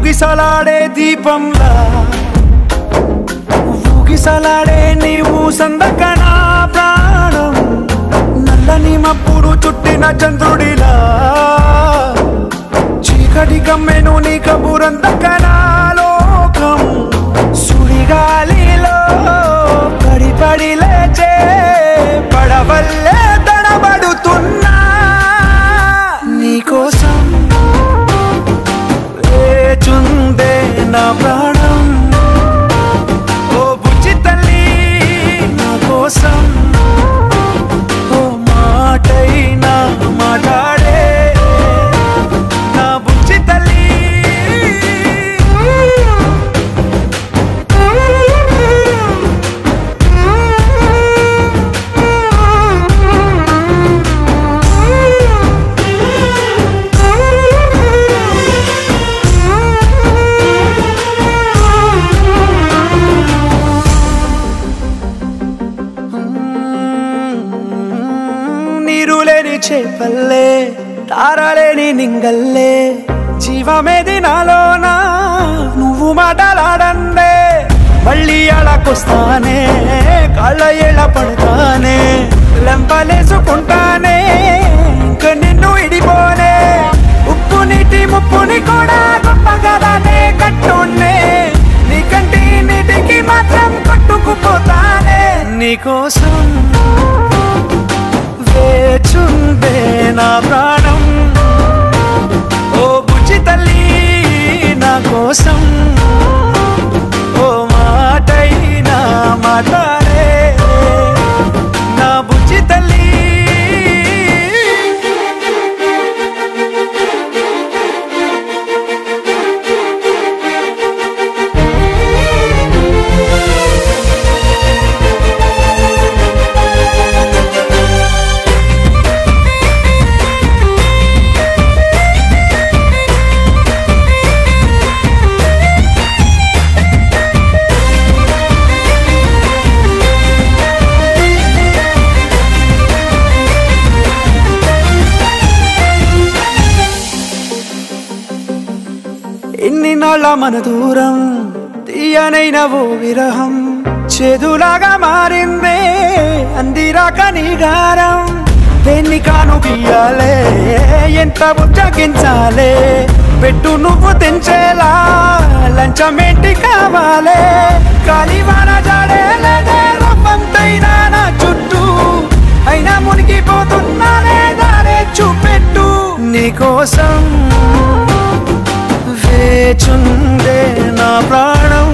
ఊగిసలాడే దీపంలా ఊగిసలాడే నీవు సందకనా ప్రాణం నల్లని మబ్బులు చుట్టిన చంద్రుడిలా చీకటి కమ్మెను నీ కబురందకనా లోకం సుడిగాలిలో పడి పడి లేచే పడవల్లే తడబడుతున్నా నీకోసం వేచుందే నా ప్రాణం ఓ బుజ్జి తల్లి నా కోసం ఓ మాటైనా మాట్లాడే నా బుజ్జి తల్లి చేపల్లే తారలేని నింగల్లే జీవమేది నాలోనా నువ్వు మాటలాడందే మళ్ళీ అడకొస్తానే కాళ్ళ ఏళ్ళ పడతానే లెంపలేసుకుంటానే ఇంక నిన్ను ఇడిపోనే ఉప్పు నీటి ముప్పుని కూడా గొప్పగదానే కట్టునే నీ కంటి నీటికి మాత్రం కట్టుకుపోతానే నీకోసం వేచుందే నా ప్రాణం ఓ బుజ్జి తల్లి నా కోసం ఓ మాటైనా మాట్లాడే నా బుజ్జి తల్లి ఎన్ని నాళ్ళ మన దూరం తీయనైన ఓ విరహం చేదులాగా మారిందే అందిరాక నీగారం దేన్ని కాను గీయాలే ఎంత ఉజ్జగించాలే పెట్టు నువ్వు తెంచేలా లంచమేంటి కావాలే కాలివాన జాడేలేదే రవ్వంతైనా నా చుట్టూ అయినా మునిగిపోతున్నానే దారే చూపెట్టు నీకోసం వేచుందే నా ప్రాణం